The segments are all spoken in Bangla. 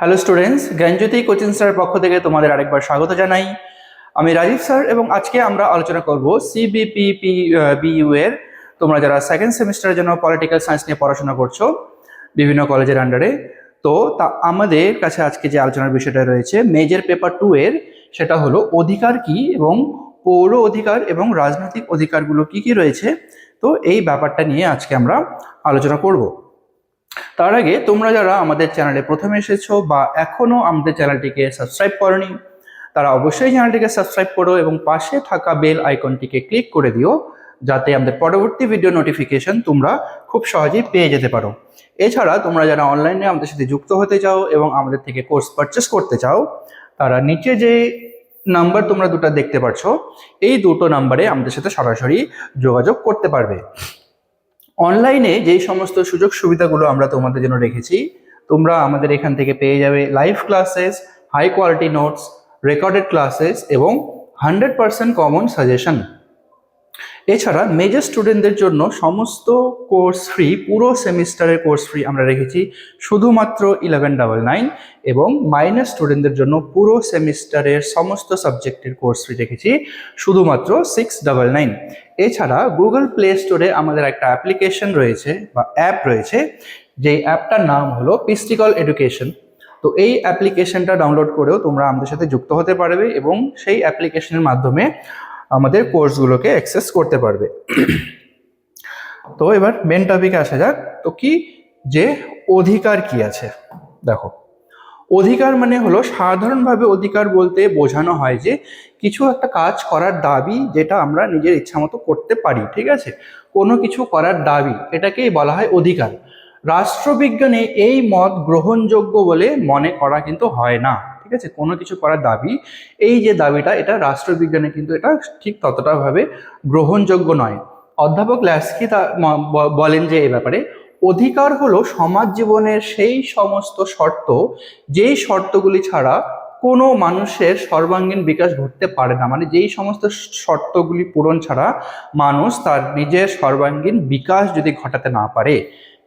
হ্যালো স্টুডেন্টস, জ্ঞানজ্যোতি কোচিং স্যারের পক্ষ থেকে তোমাদের আরেকবার স্বাগত জানাই। আমি রাজীব স্যার এবং আজকে আমরা আলোচনা করব সিবিপিপি বিইউ এর তোমরা যারা সেকেন্ড সেমিস্টারের জন্য পলিটিক্যাল সায়েন্স নিয়ে পড়াশোনা করছো বিভিন্ন কলেজের আন্ডারে। তো আমাদের কাছে আজকে যে আলোচনার বিষয়টা রয়েছে মেজর পেপার 2 এর, সেটা হলো অধিকার কি এবং পৌর অধিকার এবং রাজনৈতিক অধিকারগুলো কি কি রয়েছে। তো এই ব্যাপারটা নিয়ে আজকে আমরা আলোচনা করব। তার আগে তোমরা যারা আমাদের চ্যানেলে প্রথমে এসেছো বা এখনো আমাদের চ্যানেলটিকে সাবস্ক্রাইব করোনি, তারা অবশ্যই চ্যানেলটিকে সাবস্ক্রাইব করো এবং পাশে থাকা বেল আইকনটিকে ক্লিক করে দিও, যাতে আমাদের পরবর্তী ভিডিও নোটিফিকেশন তোমরা খুব সহজেই পেয়ে যেতে পারো। এছাড়া তোমরা যারা অনলাইনে আমাদের সাথে যুক্ত হতে চাও এবং আমাদের থেকে কোর্স পারচেস করতে চাও, তারা নিচে যে নাম্বার তোমরা দুটো দেখতে পাচ্ছ, এই দুটো নাম্বারে আমাদের সাথে সরাসরি যোগাযোগ করতে পারবে। অনলাইনে যেই সমস্ত সুযোগ সুবিধাগুলো আমরা তোমাদের জন্য রেখেছি, তোমরা আমাদের এখান থেকে পেয়ে যাবে live classes, high quality notes, recorded classes এবং 100% কমন সাজেশন। এছাড়া মেজর স্টুডেন্টদের জন্য সমস্ত কোর্স ফ্রি, পুরো সেমিস্টারের কোর্স ফ্রি আমরা রেখেছি শুধুমাত্র 1199 এবং মাইনর স্টুডেন্টদের জন্য পুরো সেমিস্টারের সমস্ত সাবজেক্টের কোর্স ফ্রি রেখেছি শুধুমাত্র 699। এছাড়া গুগল প্লে স্টোরে আমাদের একটা অ্যাপ্লিকেশন রয়েছে বা অ্যাপ রয়েছে, যেই অ্যাপটার নাম হলো পিস্টিকল এডুকেশন। তো এই অ্যাপ্লিকেশনটা ডাউনলোড করেও তোমরা আমাদের সাথে যুক্ত হতে পারবে এবং সেই অ্যাপ্লিকেশনের মাধ্যমে আমাদের কোর্সগুলোকে অ্যাক্সেস করতে পারবে। তো এবার মেন টপিকে আসা যাক। তো কি যে অধিকার কি আছে, দেখো অধিকার মানে হলো সাধারণভাবে অধিকার বলতে বোঝানো হয় যে কিছু একটা কাজ করার দাবি, যেটা আমরা নিজের ইচ্ছা মতো করতে পারি, ঠিক আছে, কোনো কিছু করার দাবি, এটাকেই বলা হয় অধিকার। রাষ্ট্রবিজ্ঞানে এই মত গ্রহণযোগ্য বলে মনে করা কিন্তু হয় না, ঠিক আছে, কোনো কিছু করার দাবি, এই যে দাবিটা, এটা রাষ্ট্রবিজ্ঞানে কিন্তু এটা ঠিক ততটা ভাবে গ্রহণযোগ্য নয়। অধ্যাপক ল্যাস্কি বলেন যে এই ব্যাপারে, অধিকার হলো সমাজ জীবনের সেই সমস্ত শর্ত, যেই শর্তগুলি ছাড়া কোনো মানুষের সর্বাঙ্গীন বিকাশ ঘটতে পারে না। মানে যেই সমস্ত শর্তগুলি পূরণ ছাড়া মানুষ তার নিজের সর্বাঙ্গীন বিকাশ যদি ঘটাতে না পারে,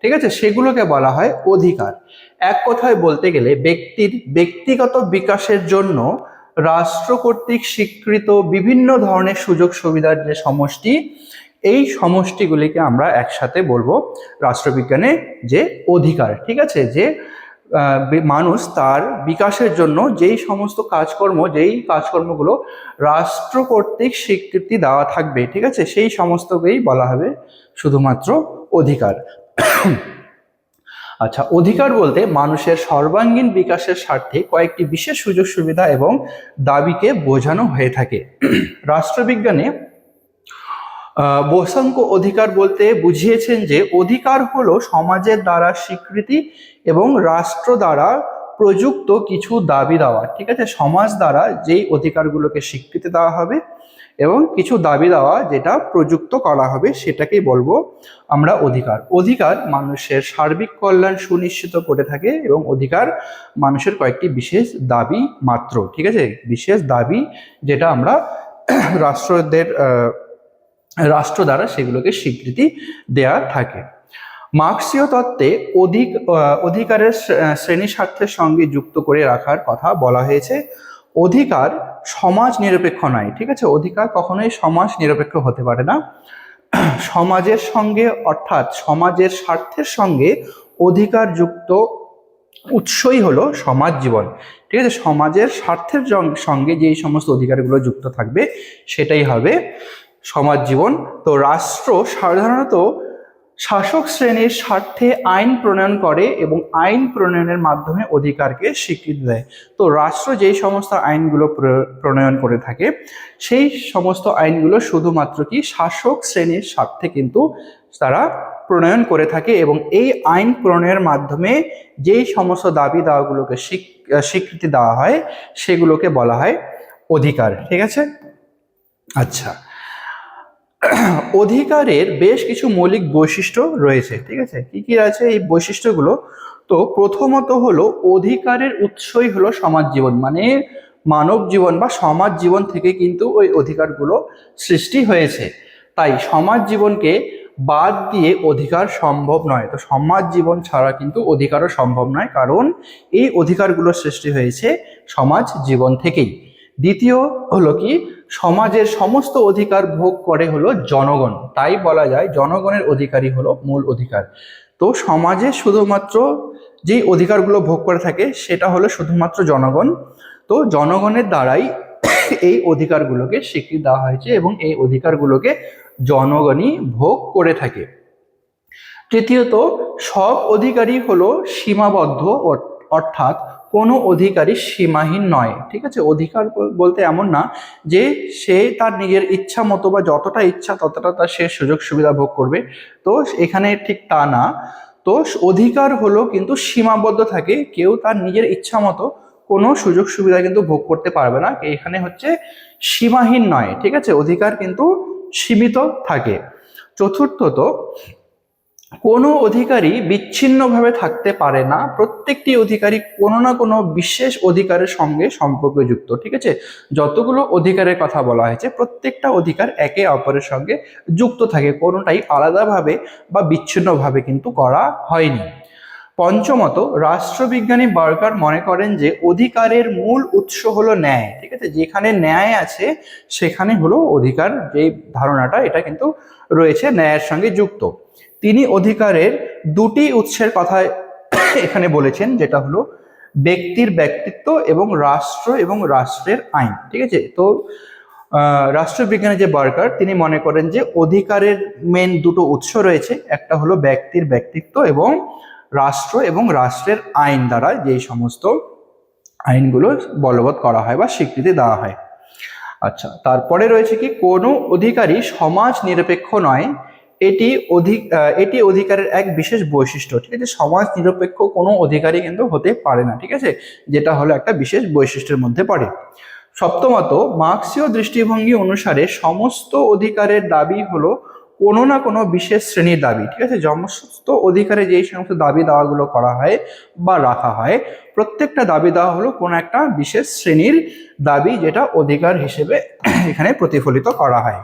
ঠিক আছে, সেগুলোকে বলা হয় অধিকার। এক কথায় বলতে গেলে ব্যক্তির ব্যক্তিগত বিকাশের জন্য রাষ্ট্র কর্তৃক স্বীকৃত বিভিন্ন ধরনের সুযোগ সুবিধার যে সমষ্টি, এই সমষ্টিগুলিকে আমরা একসাথে বলবো রাষ্ট্রবিজ্ঞানে যে অধিকার, ঠিক আছে। যে মানুষ তার বিকাশের জন্য যেই সমস্ত কাজকর্মগুলো রাষ্ট্র কর্তৃক স্বীকৃতি দেওয়া থাকবে, ঠিক আছে, সেই সমস্তকেই বলা হবে শুধুমাত্র অধিকার। আচ্ছা, অধিকার বলতে মানুষের সর্বাঙ্গীন বিকাশের স্বার্থে কয়েকটি বিশেষ সুযোগ সুবিধা এবং দাবিকে বোঝানো হয়ে থাকে। রাষ্ট্রবিজ্ঞানে বোসাঙ্ক অধিকার বলতে বুঝিয়েছেন যে অধিকার হলো সমাজের দ্বারা স্বীকৃতি এবং রাষ্ট্র দ্বারা প্রযুক্ত কিছু দাবি দেওয়া, ঠিক আছে, সমাজ দ্বারা যেই অধিকারগুলোকে স্বীকৃতি দেওয়া হবে এবং কিছু দাবি দেওয়া যেটা প্রযুক্ত করা হবে, সেটাকেই বলবো আমরা অধিকার। অধিকার মানুষের সার্বিক কল্যাণ সুনিশ্চিত করে থাকে এবং অধিকার মানুষের কয়েকটি বিশেষ দাবি মাত্র, ঠিক আছে, বিশেষ দাবি যেটা আমরা রাষ্ট্র দ্বারা সেগুলোকে স্বীকৃতি দেয়া থাকে। মার্ক্সীয় তত্ত্বে অধিকারের শ্রেণী স্বার্থের সঙ্গে যুক্ত করে রাখার কথা বলা হয়েছে। অধিকার সমাজ নিরপেক্ষ নয়, ঠিক আছে, অধিকার কখনোই সমাজ নিরপেক্ষ হতে পারে না। সমাজের সঙ্গে অর্থাৎ সমাজের স্বার্থের সঙ্গে অধিকার যুক্ত উৎসই হলো সমাজ জীবন, ঠিক আছে, সমাজের স্বার্থের সঙ্গে যেই সমস্ত অধিকারগুলো যুক্ত থাকবে সেটাই হবে সমাজ জীবন। তো রাষ্ট্র সাধারণত শাসক শ্রেণীর স্বার্থে আইন প্রণয়ন করে এবং আইন প্রণয়নের মাধ্যমে অধিকারকে স্বীকৃতি দেয়। তো রাষ্ট্র যেই সমস্ত আইনগুলো প্রণয়ন করে থাকে, সেই সমস্ত আইনগুলো শুধুমাত্র কি শাসক শ্রেণীর স্বার্থে কিন্তু তারা প্রণয়ন করে থাকে এবং এই আইন প্রণয়নের মাধ্যমে যেই সমস্ত দাবি দাওয়াগুলোকে স্বীকৃতি দেওয়া হয়, সেগুলোকে বলা হয় অধিকার, ঠিক আছে। আচ্ছা, অধিকারের বেশ কিছু মৌলিক বৈশিষ্ট্য রয়েছে, ঠিক আছে, কি কি আছে এই বৈশিষ্ট্যগুলো? তো প্রথমত হলো অধিকারের উৎসই হলো সমাজ জীবন, মানে মানব জীবন বা সমাজ জীবন থেকে কিন্তু ওই অধিকারগুলো সৃষ্টি হয়েছে। তাই সমাজ জীবনকে বাদ দিয়ে অধিকার সম্ভব নয়। তো সমাজ জীবন ছাড়া কিন্তু অধিকারও সম্ভব নয়, কারণ এই অধিকারগুলো সৃষ্টি হয়েছে সমাজ জীবন থেকেই। দ্বিতীয় হলো কি, সমাজের সমস্ত অধিকার ভোগ করে হলো জনগণ, তাই বলা যায় জনগণের অধিকারই হলো মূল অধিকার। তো সমাজে শুধুমাত্র যেই অধিকারগুলো ভোগ করে থাকে সেটা হলো শুধুমাত্র জনগণ। তো জনগণের দ্বারাই এই অধিকারগুলোকে স্বীকৃতি দেওয়া হয়েছে এবং এই অধিকারগুলোকে জনগণই ভোগ করে থাকে। তৃতীয়ত, সব অধিকারই হলো সীমাবদ্ধ, অর্থাৎ কোনো অধিকারই সীমাহীন নয়। ঠিক আছে, অধিকার বলতে এমন না যে সে তার নিজের ইচ্ছা মতো বা যতটা ইচ্ছা ততটা তার সে সুযোগ সুবিধা ভোগ করবে, তো এখানে ঠিক তা না। তো অধিকার হলো কিন্তু সীমাবদ্ধ থাকে, কেউ তার নিজের ইচ্ছা মতো কোনো সুযোগ সুবিধা কিন্তু ভোগ করতে পারবে না। এখানে হচ্ছে সীমাহীন নয়, ঠিক আছে, অধিকার কিন্তু সীমিত থাকে। চতুর্থত, কোনো অধিকারী বিচ্ছিন্নভাবে থাকতে পারে না, প্রত্যেকটি অধিকারী কোনো না কোনো বিশেষ অধিকারের সঙ্গে সম্পর্কযুক্ত। ঠিক আছে, যতগুলো অধিকারের কথা বলা হয়েছে প্রত্যেকটা অধিকার একে অপরের সঙ্গে যুক্ত থাকে, কোনোটাই আলাদাভাবে বা বিচ্ছিন্নভাবে কিন্তু করা হয়নি। পঞ্চমত, রাষ্ট্রবিজ্ঞানী বার্কার মনে করেন যে অধিকারের মূল উৎস হলো ন্যায়। ঠিক আছে, যেখানে ন্যায় আছে সেখানে হলো অধিকার, যে ধারণাটা এটা কিন্তু রয়েছে ন্যায়ের সঙ্গে যুক্ত। তিনি অধিকারের দুটি উৎসের কথা এখানে বলেছেন, যেটা হলো ব্যক্তির ব্যক্তিত্ব এবং রাষ্ট্র এবং রাষ্ট্রের আইন। ঠিক আছে, তো রাষ্ট্রবিজ্ঞানী যে বার্কার তিনি মনে করেন যে অধিকারের মেন দুটো উৎস রয়েছে, একটা হলো ব্যক্তির ব্যক্তিত্ব এবং রাষ্ট্র এবং রাষ্ট্রের আইন দ্বারা যেই সমস্ত আইনগুলো বলবৎ করা হয় বা স্বীকৃতি দেওয়া হয়। আচ্ছা, তারপরে রয়েছে কি, কোনো অধিকারী সমাজ নিরপেক্ষ নয়, এটি অধিকারের এক বিশেষ বৈশিষ্ট্য। ঠিক আছে, সমাজ নিরপেক্ষ কোনো অধিকারী কিন্তু হতে পারে না। ঠিক আছে, যেটা হলো একটা বিশেষ বৈশিষ্ট্যের মধ্যে পড়ে। সপ্তমত, মার্ক্সীয় দৃষ্টিভঙ্গি অনুসারে সমস্ত অধিকারের দাবি হলো কোনো না কোনো বিশেষ শ্রেণীর দাবি। ঠিক আছে, সমস্ত অধিকারে যেই সমস্ত দাবি দাওয়াগুলো করা হয় বা রাখা হয়, প্রত্যেকটা দাবি দেওয়া হলো কোনো একটা বিশেষ শ্রেণীর দাবি, যেটা অধিকার হিসেবে এখানে প্রতিফলিত করা হয়।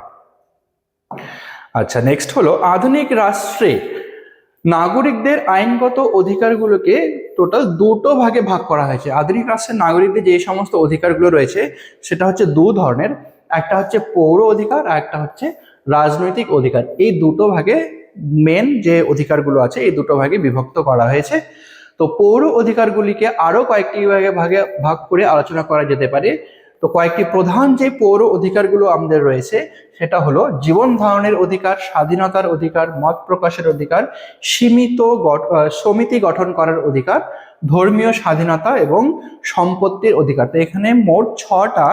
আচ্ছা, নেক্সট হলো, আধুনিক রাষ্ট্রে নাগরিকদের আইনগত অধিকারগুলোকে টোটাল দুটো ভাগে ভাগ করা হয়েছে। আধুনিক রাষ্ট্রের নাগরিকদের যে সমস্ত অধিকারগুলো রয়েছে সেটা হচ্ছে দু ধরনের, একটা হচ্ছে পৌর অধিকার আর একটা হচ্ছে রাজনৈতিক অধিকার। এই দুটো ভাগে মেন যে অধিকারগুলো আছে এই দুটো ভাগে বিভক্ত করা হয়েছে। তো পৌর অধিকারগুলিকে আরো কয়েকটি ভাগে ভাগ করে আলোচনা করা যেতে পারে। তো কয়েকটি প্রধান যে পৌর অধিকারগুলো আমাদের রয়েছে সেটা হলো জীবন ধারণের অধিকার, স্বাধীনতার অধিকার, মত প্রকাশের অধিকার, সমিতি গঠন করার অধিকার, ধর্মীয় স্বাধীনতা এবং সম্পত্তির অধিকার। তো এখানে মোট 6টা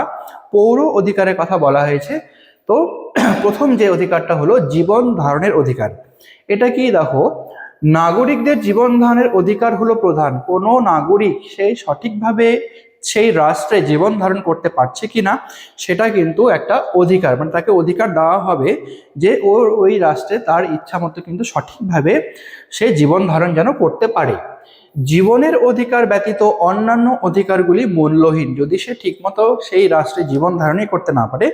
পৌর অধিকারের কথা বলা হয়েছে। তো প্রথম যে অধিকারটা হলো জীবন ধারণের অধিকার। এটা কি, দেখো, নাগরিকদের জীবন ধারণের অধিকার হলো প্রধান। কোনো নাগরিক সে সঠিকভাবে সেই রাষ্ট্রে জীবন ধারণ করতে পারছে কিনা সেটা কিন্তু একটা অধিকার, মানে তাকে অধিকার দেওয়া হবে যে ওই রাষ্ট্রে তার ইচ্ছা মতো কিন্তু সঠিকভাবে সে জীবন ধারণ যেন করতে পারে। জীবনের অধিকার ব্যতীত অন্যান্য অধিকারগুলি মূল্যহীন। যদি সে ঠিকমতো সেই রাষ্ট্রে জীবন ধারণই করতে না পারে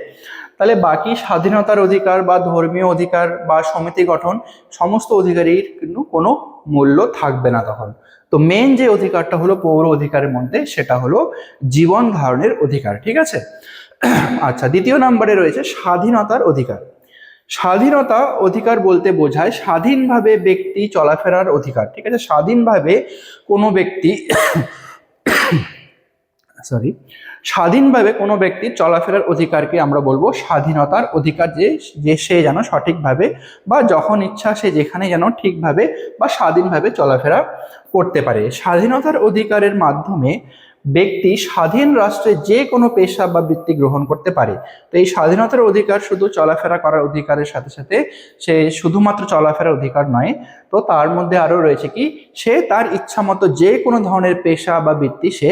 তাহলে বাকি স্বাধীনতার অধিকার বা ধর্মীয় অধিকার বা সমিতি গঠন সমস্ত অধিকারের কিন্তু কোনো মূল্য থাকবে না তখন। তো মেন যে অধিকারটা হলো পৌর অধিকারের মধ্যে সেটা হলো জীবন ধারণের অধিকার। ঠিক আছে, আচ্ছা, দ্বিতীয় নম্বরে রয়েছে স্বাধীনতার অধিকার। স্বাধীনতা অধিকার বলতে বোঝায় স্বাধীনভাবে ব্যক্তি চলাফেরার অধিকার। ঠিক আছে, স্বাধীনভাবে কোনো ব্যক্তি স্বাধীনভাবে কোনো ব্যক্তির চলাফেরার অধিকারকে আমরা বলবো স্বাধীনতার অধিকার, যে সে যেন সঠিকভাবে বা যখন ইচ্ছা সে যেখানে যেন ঠিকভাবে বা স্বাধীনভাবে চলাফেরা করতে পারে। স্বাধীনতার অধিকারের মাধ্যমে ব্যক্তি স্বাধীন রাষ্ট্রে যে কোনো পেশা বা বৃত্তি গ্রহণ করতে পারে। তো এই স্বাধীনতার অধিকার শুধু চলাফেরা করার অধিকারের সাথে সাথে সে শুধুমাত্র চলাফেরার অধিকার নয়, তো তার মধ্যে আরো রয়েছে কি, সে তার ইচ্ছা মতো যে কোনো ধরনের পেশা বা বৃত্তি সে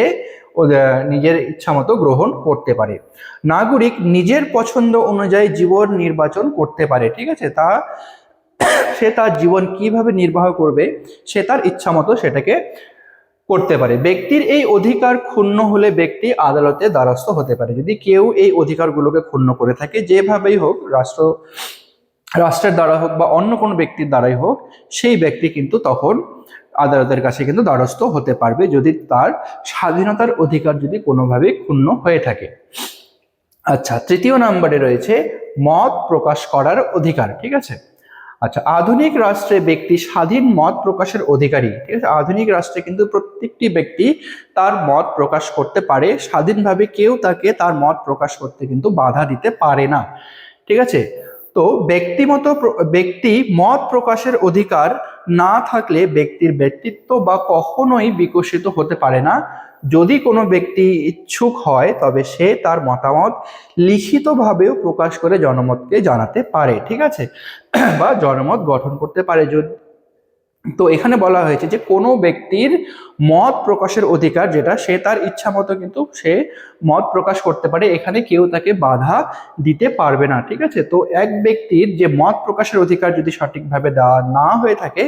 নিজের ইচ্ছা মতো গ্রহণ করতে পারে। নাগরিক নিজের পছন্দ অনুযায়ী জীবন নির্বাচন করতে পারে। ঠিক আছে, সে তার জীবন কিভাবে নির্বাহ করবে সে তার ইচ্ছা মতো সেটাকে করতে পারে। ব্যক্তির এই অধিকার ক্ষুণ্ণ হলে ব্যক্তি আদালতে দ্বারস্থ হতে পারে। যদি কেউ এই অধিকারগুলোকে ক্ষুণ্ণ করে থাকে যেভাবেই হোক, রাষ্ট্র রাষ্ট্রের দ্বারা হোক বা অন্য কোনো ব্যক্তির দ্বারাই হোক, সেই ব্যক্তি কিন্তু তখন আদালতের কাছে কিন্তু দ্বারস্থ হতে পারবে যদি তার স্বাধীনতার অধিকার যদি কোনোভাবে ক্ষুণ্ণ হয়ে থাকে। আচ্ছা, তৃতীয় নম্বরে রয়েছে মত প্রকাশ করার অধিকার। ঠিক আছে, আচ্ছা, আধুনিক রাষ্ট্রে ব্যক্তি স্বাধীন মত প্রকাশের অধিকারী। ঠিক আছে, আধুনিক রাষ্ট্রে কিন্তু প্রত্যেকটি ব্যক্তি তার মত প্রকাশ করতে পারে স্বাধীনভাবে, কেউ তাকে তার মত প্রকাশ করতে কিন্তু বাধা দিতে পারে না। ঠিক আছে, তো ব্যক্তি মত প্রকাশের অধিকার না থাকলে ব্যক্তির ব্যক্তিত্ব বা কখনোই বিকশিত হতে পারে না। যদি কোনো ব্যক্তি ইচ্ছুক হয় তবে সে তার মতামত লিখিতভাবেও প্রকাশ করে জনমতকে জানাতে পারে। ঠিক আছে, বা জনমত গঠন করতে পারে। তো এখানে বলা হয়েছে যে কোনো ব্যক্তির মত প্রকাশের অধিকার যেটা, সে তার ইচ্ছা মতো কিন্তু সে মত প্রকাশ করতে পারে, এখানে কেউ তাকে বাধা দিতে পারবে না। ঠিক আছে, তো এক ব্যক্তির যে মত প্রকাশের অধিকার যদি সঠিকভাবে দেওয়া না হয়ে থাকে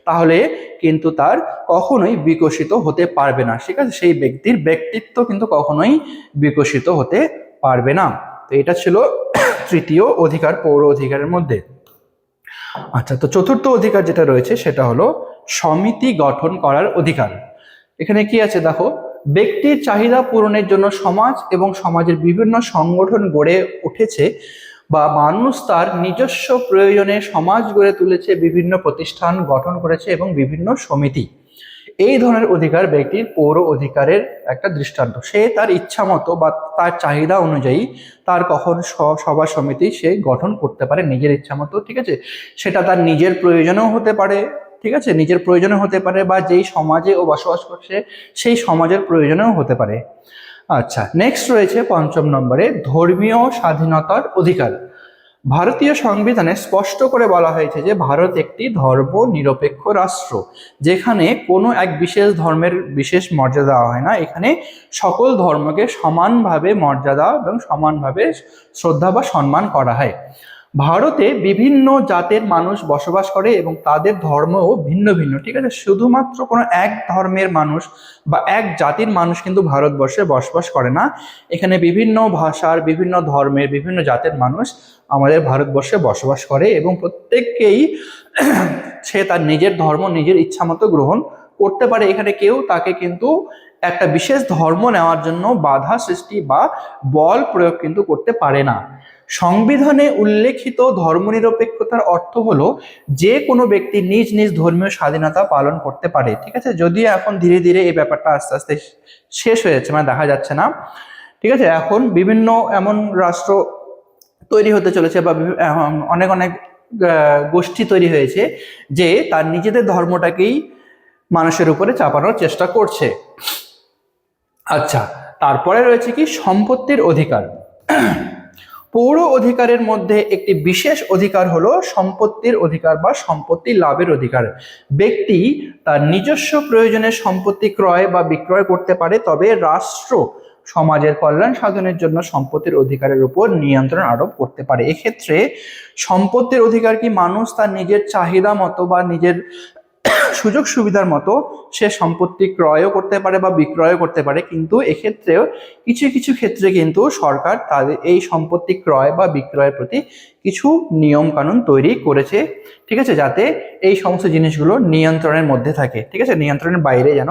তাহলে কিন্তু তার কখনোই বিকশিত হতে পারবে না। ঠিক আছে, সেই ব্যক্তির ব্যক্তিত্ব কিন্তু কখনোই বিকশিত হতে পারবে না। তো এটা ছিল তৃতীয় অধিকার পৌর অধিকারের মধ্যে। আচ্ছা, তো চতুর্থ অধিকার যেটা রয়েছে সেটা হলো সমিতি গঠন করার অধিকার। এখানে কি আছে দেখো, ব্যক্তির চাহিদা পূরণের জন্য সমাজ এবং সমাজের বিভিন্ন সংগঠন গড়ে উঠেছে বা মানুষ তার নিজস্ব প্রয়োজনে সমাজ গড়ে তুলেছে, বিভিন্ন প্রতিষ্ঠান গঠন করেছে এবং বিভিন্ন সমিতি। এই ধরনের অধিকার ব্যক্তির পৌর অধিকারের একটা দৃষ্টান্ত। সে তার ইচ্ছা মতো বা তার চাহিদা অনুযায়ী তার কখন সভা সমিতি সে গঠন করতে পারে নিজের ইচ্ছা মতো। ঠিক আছে, সেটা তার নিজের প্রয়োজনেও হতে পারে। ঠিক আছে, নিজের প্রয়োজনে হতে পারে বা যেই সমাজে ও বসবাস করছে সেই সমাজের প্রয়োজনেও হতে পারে। আচ্ছা, নেক্সট রয়েছে পঞ্চম নম্বরে ধর্মীয় স্বাধীনতার অধিকার। ভারতীয় সংবিধানে স্পষ্ট করে বলা হয়েছে যে ভারত একটি ধর্ম নিরপেক্ষ রাষ্ট্র, যেখানে কোনো এক বিশেষ ধর্মের বিশেষ মর্যাদা দেওয়া হয় না। এখানে সকল ধর্মকে সমানভাবে মর্যাদা এবং সমানভাবে শ্রদ্ধা বা সম্মান করা হয়। ভারতে বিভিন্ন জাতের মানুষ বসবাস করে এবং তাদের ধর্মও ভিন্ন ভিন্ন। ঠিক আছে, শুধুমাত্র কোনো এক ধর্মের মানুষ বা এক জাতির মানুষ কিন্তু ভারতবর্ষে বসবাস করে না। এখানে বিভিন্ন ভাষার, বিভিন্ন ধর্মের, বিভিন্ন জাতের মানুষ আমাদের ভারতবর্ষে বসবাস করে এবং প্রত্যেককেই সে তার নিজের ধর্ম নিজের ইচ্ছা মতো গ্রহণ করতে পারে। এখানে কেউ তাকে কিন্তু একটা বিশেষ ধর্ম নেওয়ার জন্য বাধা সৃষ্টি বা বল প্রয়োগ কিন্তু করতে পারে না। সংবিধানে উল্লেখিত ধর্মনিরপেক্ষতার অর্থ হলো যে কোনো ব্যক্তি নিজ নিজ ধর্মীয় স্বাধীনতা পালন করতে পারে। ঠিক আছে, যদিও এখন ধীরে ধীরে এই ব্যাপারটা আস্তে আস্তে শেষ হয়ে যাচ্ছে, মানে দেখা যাচ্ছে না। ঠিক আছে, এখন বিভিন্ন এমন রাষ্ট্র তৈরি হতে চলেছে বা অনেক অনেক গোষ্ঠী তৈরি হয়েছে যে তার নিজেদের ধর্মটাকেই মানুষের উপরে চাপানোর চেষ্টা করছে। আচ্ছা, তারপরে রয়েছে কি সম্পত্তির অধিকার। পৌর অধিকারের মধ্যে একটি বিশেষ অধিকার হলো সম্পত্তির অধিকার বা সম্পত্তি লাভের অধিকার। ব্যক্তি তার নিজস্ব প্রয়োজনে সম্পত্তি ক্রয় বা বিক্রয় করতে পারে, তবে রাষ্ট্র সমাজের কল্যাণ সাধনের জন্য সম্পত্তির অধিকারের উপর নিয়ন্ত্রণ আরোপ করতে পারে। এক্ষেত্রে সম্পত্তির অধিকার কি মানুষ তার নিজের চাহিদা মতো বা নিজের সুযোগ সুবিধার মতো সে সম্পত্তি ক্রয়ও করতে পারে বা বিক্রয়ও করতে পারে, কিন্তু এক্ষেত্রেও কিছু কিছু ক্ষেত্রে কিন্তু সরকার তাদের এই সম্পত্তি ক্রয় বা বিক্রয়ের প্রতি কিছু নিয়ম কানুন তৈরি করেছে। ঠিক আছে, যাতে এই সমস্ত জিনিসগুলো নিয়ন্ত্রণের মধ্যে থাকে। ঠিক আছে, নিয়ন্ত্রণের বাইরে যেন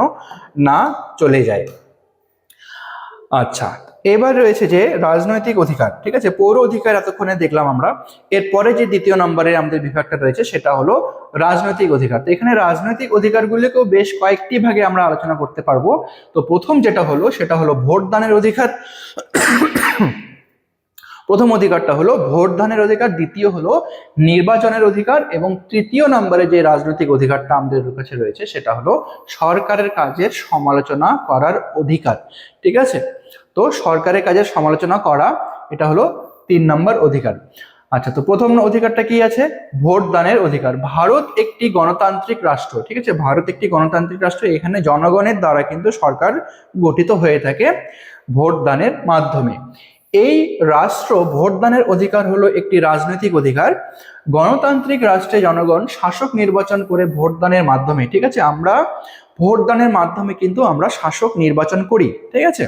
না চলে যায়। আচ্ছা, এবার রয়েছে যে রাজনৈতিক অধিকার। ঠিক আছে, পৌর অধিকার এতক্ষণে দেখলাম আমরা। এরপরে যে দ্বিতীয় নম্বরে আমাদের বিভাগটা রয়েছে সেটা হলো রাজনৈতিক অধিকার। তো এখানে রাজনৈতিক অধিকারগুলিকেও বেশ কয়েকটি ভাগে আমরা আলোচনা করতে পারবো। তো প্রথম যেটা হলো সেটা হলো ভোটদানের অধিকার। প্রথম অধিকারটা হলো ভোটদানের অধিকার, দ্বিতীয় হলো নির্বাচনের অধিকার এবং তৃতীয় নম্বরে যে রাজনৈতিক অধিকারটা আমাদের কাছে রয়েছে সেটা হলো সরকারের কাজের সমালোচনা করার অধিকার। ঠিক আছে, তো সরকারের কাজের সমালোচনা করা, এটা হলো 3 নম্বর অধিকার। আচ্ছা, তো প্রথম অধিকারটা কি আছে? ভোটদানের অধিকার। ভারত একটি গণতান্ত্রিক রাষ্ট্র। ঠিক আছে, ভারত একটি গণতান্ত্রিক রাষ্ট্র। এখানে জনগণের দ্বারা কিন্তু সরকার গঠিত হয়ে থাকে ভোটদানের মাধ্যমে। এই রাষ্ট্র ভোটদানের অধিকার হলো একটি রাজনৈতিক অধিকার। গণতান্ত্রিক রাষ্ট্রে জনগণ শাসক নির্বাচন করে ভোটদানের মাধ্যমে। ঠিক আছে, আমরা ভোটদানের মাধ্যমে কিন্তু আমরা শাসক নির্বাচন করি। ঠিক আছে,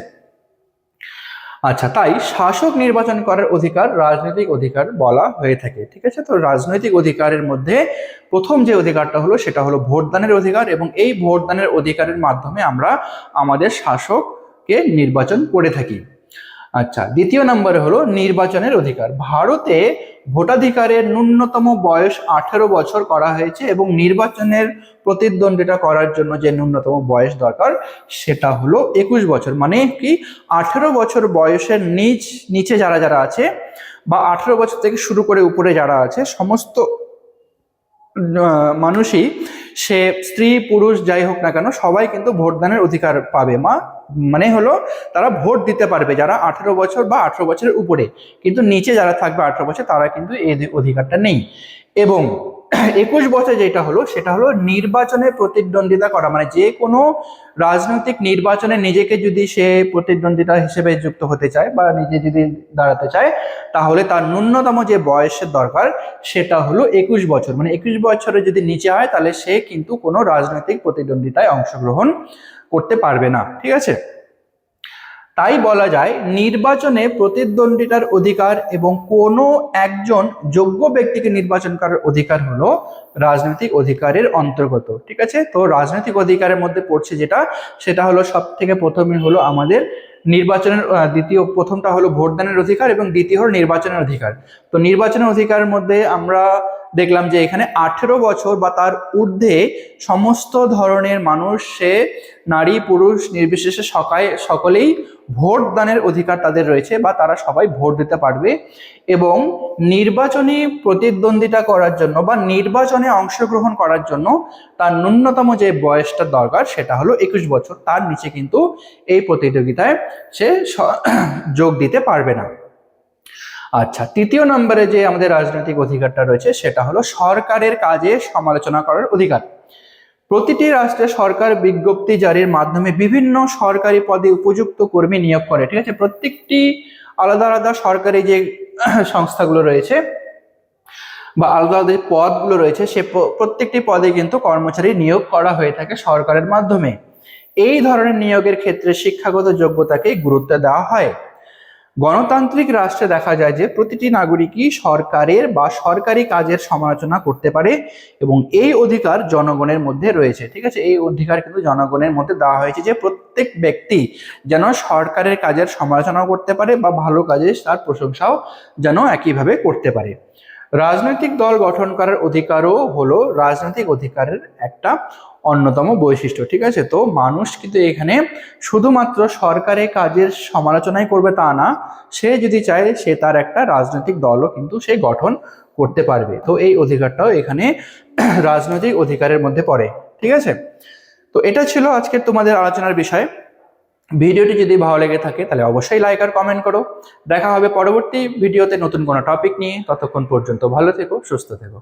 আচ্ছা, তাই শাসক নির্বাচন করার অধিকার রাজনৈতিক অধিকার বলা হয়ে থাকে। ঠিক আছে, তো রাজনৈতিক অধিকারের মধ্যে প্রথম যে অধিকারটা হলো সেটা হলো ভোটদানের অধিকার, এবং এই ভোটদানের অধিকারের মাধ্যমে আমরা আমাদের শাসককে নির্বাচন করে থাকি। আচ্ছা, দ্বিতীয় নম্বরে হলো নির্বাচনের অধিকার। ভারতে ভোটাধিকারের ন্যূনতম বয়স 18 বছর করা হয়েছে, এবং নির্বাচনের প্রতিদ্বন্দ্বিতা করার জন্য যে ন্যূনতম বয়স দরকার সেটা হলো 21 বছর। মানে কি, 18 বছর বয়সের নিচে যারা যারা আছে, বা 18 বছর থেকে শুরু করে উপরে যারা আছে, সমস্ত মানুষই, সে স্ত্রী পুরুষ যাই হোক না কেন, সবাই কিন্তু ভোটদানের অধিকার পাবে। মানে হলো তারা ভোট দিতে পারবে যারা 18 বছর বা 18 বছরের উপরে, কিন্তু নিচে যারা থাকবে 18 বছর তারা কিন্তু এই অধিকারটা নেই। এবং 21 বছর যেটা হলো সেটা হলো নির্বাচনে প্রতিদ্বন্দ্বিতা করা, মানে যে কোনো রাজনৈতিক নির্বাচনে নিজেকে যদি সে প্রতিদ্বন্দ্বিতা হিসেবে যুক্ত হতে চায় বা নিজে যদি দাঁড়াতে চায়, তাহলে তার ন্যূনতম যে বয়সের দরকার সেটা হলো 21 বছর। মানে 21 বছরের যদি নিচে হয় তাহলে সে কিন্তু কোনো রাজনৈতিক প্রতিদ্বন্দ্বিতায় অংশগ্রহণ করতে পারবে না। ঠিক আছে, তাই বলা যায় নির্বাচনে প্রতিদ্বন্দ্বিতার অধিকার এবং কোনো একজন যোগ্য ব্যক্তিকে নির্বাচন করার অধিকার হলো রাজনৈতিক অধিকারের অন্তর্গত। ঠিক আছে, তো রাজনৈতিক অধিকারের মধ্যে পড়ছে যেটা, সেটা হলো সব থেকে প্রথমে হলো আমাদের নির্বাচনের প্রথমটা হলো ভোটদানের অধিকার, এবং দ্বিতীয় হলো নির্বাচনের অধিকার। তো নির্বাচনের অধিকারের মধ্যে আমরা দেখলাম যে এখানে 18 বছর বা তার ঊর্ধ্বে সমস্ত ধরনের মানুষ, সে নারী পুরুষ নির্বিশেষে সকলেই ভোট দানের অধিকার তাদের রয়েছে, বা তারা সবাই ভোট দিতে পারবে। এবং নির্বাচনী প্রতিদ্বন্দ্বিতা করার জন্য বা নির্বাচনে অংশগ্রহণ করার জন্য তার ন্যূনতম যে বয়সটা দরকার সেটা হলো 21 বছর। তার নিচে কিন্তু এই প্রতিযোগিতায় সে যোগ দিতে পারবে না। আচ্ছা, তৃতীয় নম্বরে যে আমাদের রাজনৈতিক অধিকারটা রয়েছে সেটা হলো সরকারের কাজে সমালোচনা করার অধিকার। প্রতিটি রাষ্ট্রে সরকার বিজ্ঞপ্তি জারির মাধ্যমে বিভিন্ন সরকারি পদে উপযুক্ত কর্মী নিয়োগ করে। ঠিক আছে, প্রত্যেকটি আলাদা আলাদা সরকারি যে সংস্থাগুলো রয়েছে বা আলাদা আলাদা পদগুলো রয়েছে, সে প্রত্যেকটি পদে কিন্তু কর্মচারী নিয়োগ করা হয়ে থাকে সরকারের মাধ্যমে। এই ধরনের নিয়োগের ক্ষেত্রে শিক্ষাগত যোগ্যতাকে গুরুত্ব দেওয়া হয়। গণতান্ত্রিক রাষ্ট্রে দেখা যায় যে প্রতিটি নাগরিকই সরকারের বা সরকারি কাজের সমালোচনা করতে পারে, এবং এই অধিকার জনগণের মধ্যে রয়েছে। ঠিক আছে, এই অধিকার কিন্তু জনগণের মধ্যে দেওয়া হয়েছে যে প্রত্যেক ব্যক্তি যেন সরকারের কাজের সমালোচনা করতে পারে, বা ভালো কাজে তার প্রশংসাও যেন একইভাবে করতে পারে। রাজনৈতিক দল গঠন করার অধিকারও হলো রাজনৈতিক অধিকারের একটা অন্যতম বৈশিষ্ট্য। ঠিক আছে, তো মানুষ কিন্তু এখানে শুধুমাত্র সরকারের কাজের সমালোচনাই করবে তা না, সে যদি চায় সে তার একটা রাজনৈতিক দলও কিন্তু সে গঠন করতে পারবে। তো এই অধিকারটাও এখানে রাজনৈতিক অধিকারের মধ্যে পড়ে। ঠিক আছে, তো এটা ছিল আজকের তোমাদের আলোচনার বিষয়। ভিডিওটি যদি ভালো লেগে থাকে তাহলে অবশ্যই লাইক আর কমেন্ট করো। দেখা হবে পরবর্তী ভিডিওতে নতুন কোনো টপিক নিয়ে। ততক্ষণ পর্যন্ত ভালো থেকো, সুস্থ থেকো।